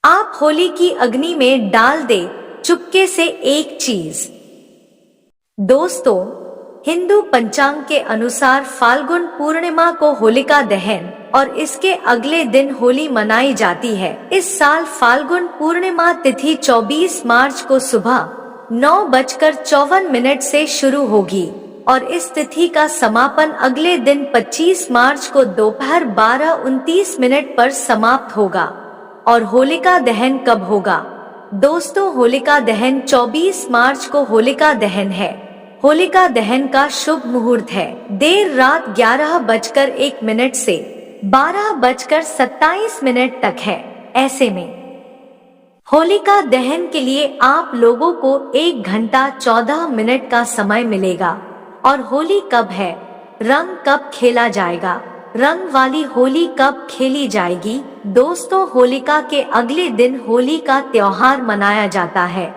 आप होली की अग्नि में डाल दे चुपके से एक चीज। दोस्तों, हिंदू पंचांग के अनुसार फाल्गुन पूर्णिमा को होलिका दहन और इसके अगले दिन होली मनाई जाती है। इस साल फाल्गुन पूर्णिमा तिथि 24 मार्च को सुबह 9:54 से शुरू होगी और इस तिथि का समापन अगले दिन 25 मार्च को दोपहर 12:29 पर समाप्त होगा। और होलिका दहन कब होगा? दोस्तों, होलिका दहन 24 मार्च को होलिका दहन है। होलिका दहन का शुभ मुहूर्त है देर रात 11:01 से 12:27 तक है। ऐसे में होलिका दहन के लिए आप लोगों को 1 घंटा 14 मिनट का समय मिलेगा। और होली कब है, रंग कब खेला जाएगा, रंग वाली होली कब खेली जाएगी? दोस्तों, होलिका के अगले दिन होली का त्योहार मनाया जाता है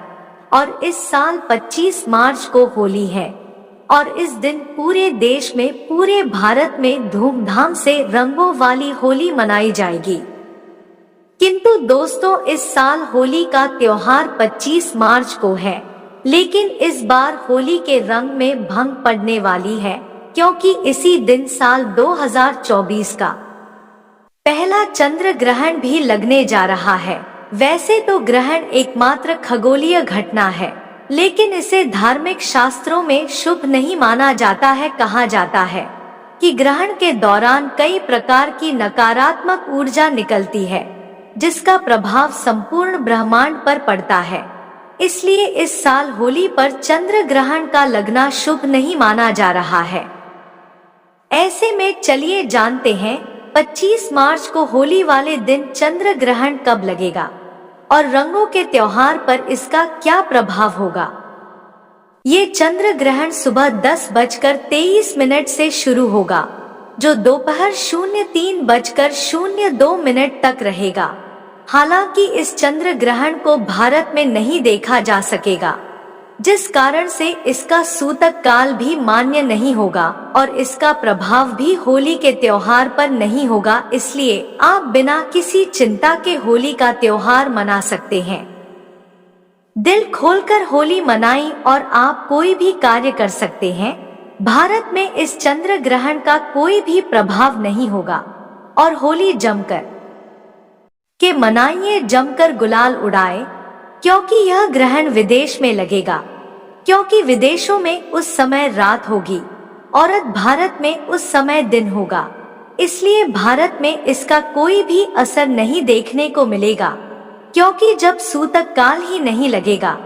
और इस साल 25 मार्च को होली है। और इस दिन पूरे देश में, पूरे भारत में धूमधाम से रंगों वाली होली मनाई जाएगी। किंतु दोस्तों, इस साल होली का त्योहार 25 मार्च को है, लेकिन इस बार होली के रंग में भंग पड़ने वाली है, क्योंकि इसी दिन साल 2024 का पहला चंद्र ग्रहण भी लगने जा रहा है। वैसे तो ग्रहण एकमात्र खगोलीय घटना है, लेकिन इसे धार्मिक शास्त्रों में शुभ नहीं माना जाता है। कहा जाता है कि ग्रहण के दौरान कई प्रकार की नकारात्मक ऊर्जा निकलती है, जिसका प्रभाव संपूर्ण ब्रह्मांड पर पड़ता है। इसलिए इस साल होली पर चंद्र ग्रहण का लगना शुभ नहीं माना जा रहा है। ऐसे में चलिए जानते हैं 25 मार्च को होली वाले दिन चंद्र ग्रहण कब लगेगा और रंगों के त्योहार पर इसका क्या प्रभाव होगा। ये चंद्र ग्रहण सुबह 10:23 से शुरू होगा, जो दोपहर 03:02 तक रहेगा। हालांकि इस चंद्र ग्रहण को भारत में नहीं देखा जा सकेगा, जिस कारण से इसका सूतक काल भी मान्य नहीं होगा और इसका प्रभाव भी होली के त्योहार पर नहीं होगा। इसलिए आप बिना किसी चिंता के होली का त्योहार मना सकते हैं। दिल खोलकर होली मनाएं और आप कोई भी कार्य कर सकते हैं। भारत में इस चंद्र ग्रहण का कोई भी प्रभाव नहीं होगा और होली जमकर के मनाइए, जमकर गुलाल उड़ाए, क्योंकि यह ग्रहण विदेश में लगेगा, क्योंकि विदेशों में उस समय रात होगी और भारत में उस समय दिन होगा। इसलिए भारत में इसका कोई भी असर नहीं देखने को मिलेगा, क्योंकि जब सूतक काल ही नहीं लगेगा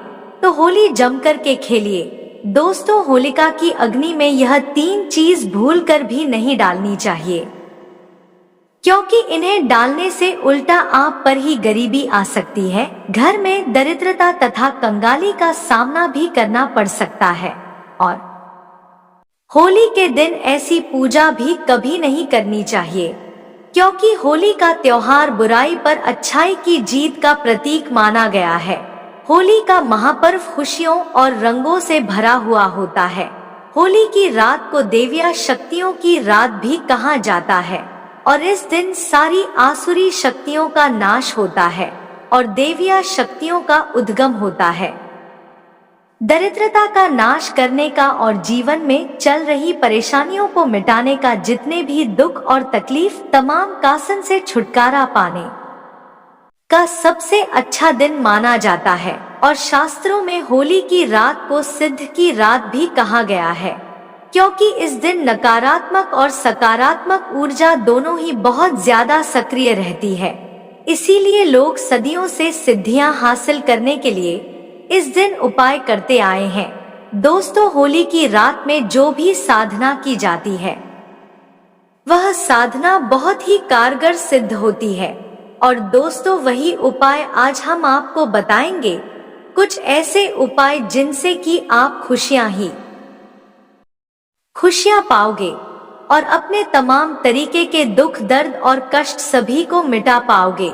तो होली जमकर के खेलिए। दोस्तों, होलिका की अग्नि में यह 3 चीज भूलकर भी नहीं डालनी चाहिए, क्योंकि इन्हें डालने से उल्टा आप पर ही गरीबी आ सकती है, घर में दरिद्रता तथा कंगाली का सामना भी करना पड़ सकता है। और होली के दिन ऐसी पूजा भी कभी नहीं करनी चाहिए, क्योंकि होली का त्योहार बुराई पर अच्छाई की जीत का प्रतीक माना गया है। होली का महापर्व खुशियों और रंगों से भरा हुआ होता है। होली की रात को देविया शक्तियों की रात भी कहा जाता है और इस दिन सारी आसुरी शक्तियों का नाश होता है और देविया शक्तियों का उद्गम होता है। दरिद्रता का नाश करने का और जीवन में चल रही परेशानियों को मिटाने का, जितने भी दुख और तकलीफ तमाम कासन से छुटकारा पाने का सबसे अच्छा दिन माना जाता है। और शास्त्रों में होली की रात को सिद्ध की रात भी कहा गया है, क्योंकि इस दिन नकारात्मक और सकारात्मक ऊर्जा दोनों ही बहुत ज्यादा सक्रिय रहती है। इसीलिए लोग सदियों से सिद्धियां हासिल करने के लिए इस दिन उपाय करते आए हैं। दोस्तों, होली की रात में जो भी साधना की जाती है, वह साधना बहुत ही कारगर सिद्ध होती है। और दोस्तों, वही उपाय आज हम आपको बताएंगे, कुछ ऐसे उपाय जिनसे कि आप खुशियां पाओगे और अपने तमाम तरीके के दुख, दर्द और कष्ट सभी को मिटा पाओगे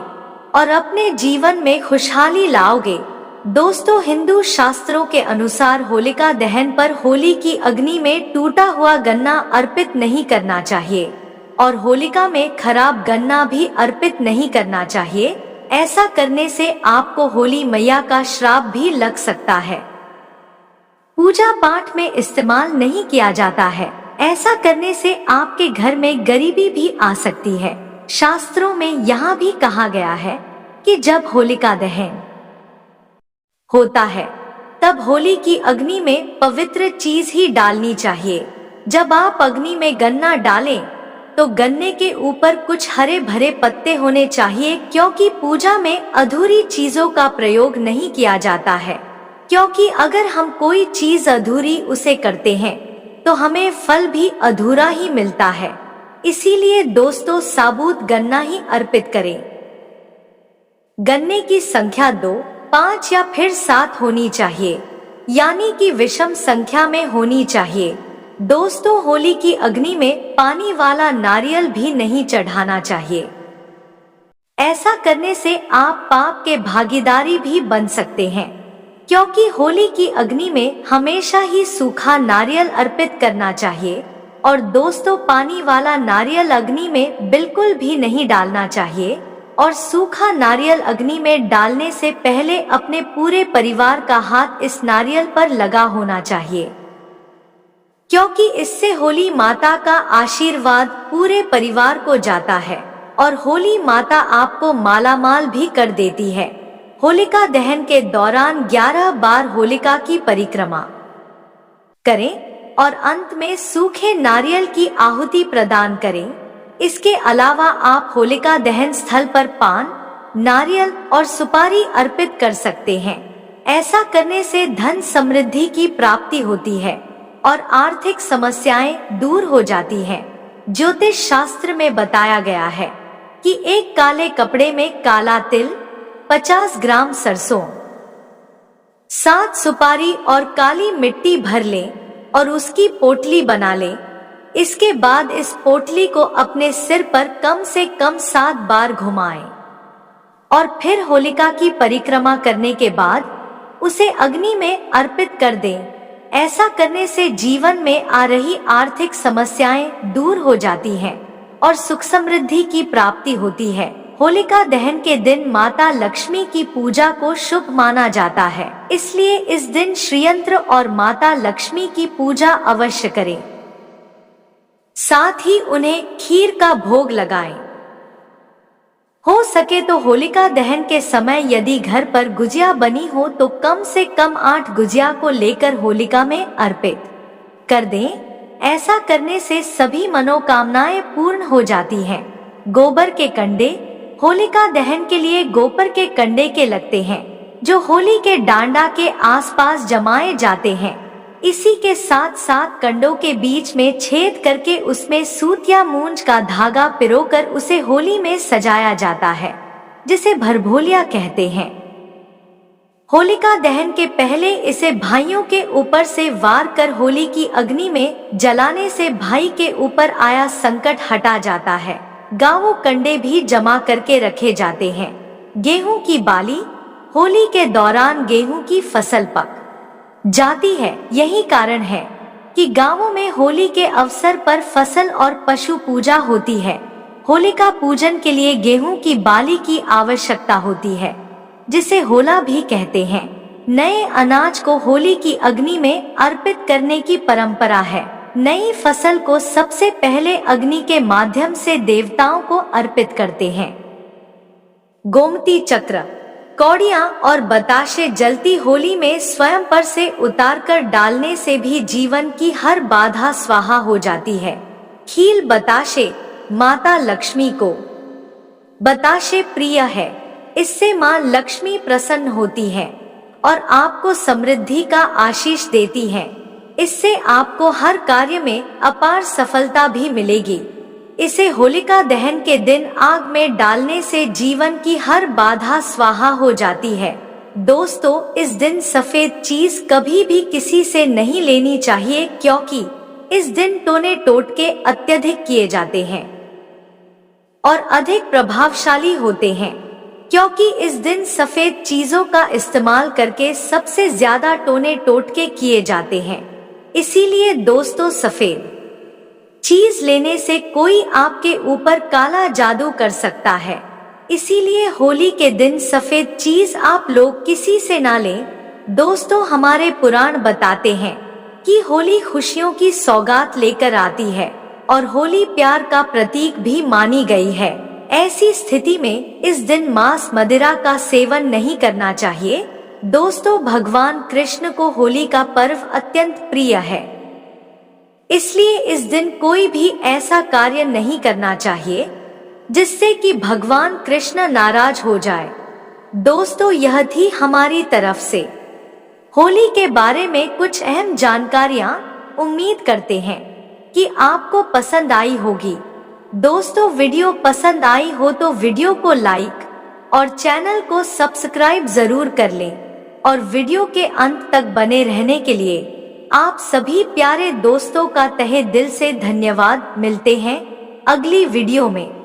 और अपने जीवन में खुशहाली लाओगे। दोस्तों, हिंदू शास्त्रों के अनुसार होलिका दहन पर होली की अग्नि में टूटा हुआ गन्ना अर्पित नहीं करना चाहिए और होलिका में खराब गन्ना भी अर्पित नहीं करना चाहिए। ऐसा करने से आपको होली मैया का श्राप भी लग सकता है। पूजा पाठ में इस्तेमाल नहीं किया जाता है। ऐसा करने से आपके घर में गरीबी भी आ सकती है। शास्त्रों में यहाँ भी कहा गया है कि जब होलिका दहन होता है तब होली की अग्नि में पवित्र चीज ही डालनी चाहिए। जब आप अग्नि में गन्ना डालें तो गन्ने के ऊपर कुछ हरे भरे पत्ते होने चाहिए, क्योंकि पूजा में अधूरी चीजों का प्रयोग नहीं किया जाता है। क्योंकि अगर हम कोई चीज अधूरी उसे करते हैं तो हमें फल भी अधूरा ही मिलता है। इसीलिए दोस्तों, साबुत गन्ना ही अर्पित करें। गन्ने की संख्या 2, 5 या फिर 7 होनी चाहिए, यानी कि विषम संख्या में होनी चाहिए। दोस्तों, होली की अग्नि में पानी वाला नारियल भी नहीं चढ़ाना चाहिए। ऐसा करने से आप पाप के भागीदारी भी बन सकते हैं, क्योंकि होली की अग्नि में हमेशा ही सूखा नारियल अर्पित करना चाहिए। और दोस्तों, पानी वाला नारियल अग्नि में बिल्कुल भी नहीं डालना चाहिए। और सूखा नारियल अग्नि में डालने से पहले अपने पूरे परिवार का हाथ इस नारियल पर लगा होना चाहिए, क्योंकि इससे होली माता का आशीर्वाद पूरे परिवार को जाता है और होली माता आपको मालामाल भी कर देती है। होलिका दहन के दौरान 11 बार होलिका की परिक्रमा करें और अंत में सूखे नारियल की आहुति प्रदान करें। इसके अलावा आप होलिका दहन स्थल पर पान, नारियल और सुपारी अर्पित कर सकते हैं। ऐसा करने से धन समृद्धि की प्राप्ति होती है और आर्थिक समस्याएं दूर हो जाती हैं। ज्योतिष शास्त्र में बताया गया है कि एक काले कपड़े में काला तिल, 50 ग्राम सरसों, 7 सुपारी और काली मिट्टी भर लें और उसकी पोटली बना लें। इसके बाद इस पोटली को अपने सिर पर कम से कम 7 बार घुमाएं और फिर होलिका की परिक्रमा करने के बाद उसे अग्नि में अर्पित कर दें। ऐसा करने से जीवन में आ रही आर्थिक समस्याएं दूर हो जाती हैं और सुख समृद्धि की प्राप्ति होती है। होलिका दहन के दिन माता लक्ष्मी की पूजा को शुभ माना जाता है, इसलिए इस दिन श्रीयंत्र और माता लक्ष्मी की पूजा अवश्य करें। साथ ही उन्हें खीर का भोग लगाएं। हो सके तो होलिका दहन के समय यदि घर पर गुजिया बनी हो तो कम से कम 8 गुजिया को लेकर होलिका में अर्पित कर दें। ऐसा करने से सभी मनोकामनाएं पूर्ण हो जाती हैं। गोबर के कंडे होलिका दहन के लिए गोबर के कंडे के लगते हैं, जो होली के डांडा के आसपास जमाए जाते हैं। इसी के साथ साथ कंडों के बीच में छेद करके उसमें सूत या मूंज का धागा पिरोकर उसे होली में सजाया जाता है, जिसे भरभोलिया कहते हैं। होलिका दहन के पहले इसे भाइयों के ऊपर से वार कर होली की अग्नि में जलाने से भाई के ऊपर आया संकट हटा जाता है। गाँवों कंडे भी जमा करके रखे जाते हैं। गेहूं की बाली होली के दौरान गेहूं की फसल पक जाती है। यही कारण है कि गांवों में होली के अवसर पर फसल और पशु पूजा होती है। होलिका पूजन के लिए गेहूं की बाली की आवश्यकता होती है, जिसे होला भी कहते हैं। नए अनाज को होली की अग्नि में अर्पित करने की परंपरा है। नई फसल को सबसे पहले अग्नि के माध्यम से देवताओं को अर्पित करते हैं। गोमती चक्र, कौड़ियाँ और बताशे जलती होली में स्वयं पर से उतारकर डालने से भी जीवन की हर बाधा स्वाहा हो जाती है। खील बताशे माता लक्ष्मी को बताशे प्रिय है। इससे माँ लक्ष्मी प्रसन्न होती है और आपको समृद्धि का आशीष देती है। इससे आपको हर कार्य में अपार सफलता भी मिलेगी। इसे होलिका दहन के दिन आग में डालने से जीवन की हर बाधा स्वाहा हो जाती है। दोस्तों, इस दिन सफेद चीज कभी भी किसी से नहीं लेनी चाहिए, क्योंकि इस दिन टोने टोटके अत्यधिक किए जाते हैं और अधिक प्रभावशाली होते हैं। क्योंकि इस दिन सफेद चीजों का इस्तेमाल करके सबसे ज्यादा टोने टोटके किए जाते हैं। इसीलिए दोस्तों, सफेद चीज लेने से कोई आपके ऊपर काला जादू कर सकता है। इसीलिए होली के दिन सफेद चीज आप लोग किसी से ना लें। दोस्तों, हमारे पुराण बताते हैं कि होली खुशियों की सौगात लेकर आती है और होली प्यार का प्रतीक भी मानी गई है। ऐसी स्थिति में इस दिन मांस मदिरा का सेवन नहीं करना चाहिए। दोस्तों, भगवान कृष्ण को होली का पर्व अत्यंत प्रिय है, इसलिए इस दिन कोई भी ऐसा कार्य नहीं करना चाहिए जिससे कि भगवान कृष्ण नाराज हो जाए। दोस्तों, यह थी हमारी तरफ से होली के बारे में कुछ अहम जानकारियां। उम्मीद करते हैं कि आपको पसंद आई होगी। दोस्तों, वीडियो पसंद आई हो तो वीडियो को लाइक और चैनल को सब्सक्राइब जरूर कर लें और वीडियो के अंत तक बने रहने के लिए आप सभी प्यारे दोस्तों का तहे दिल से धन्यवाद। मिलते हैं अगली वीडियो में।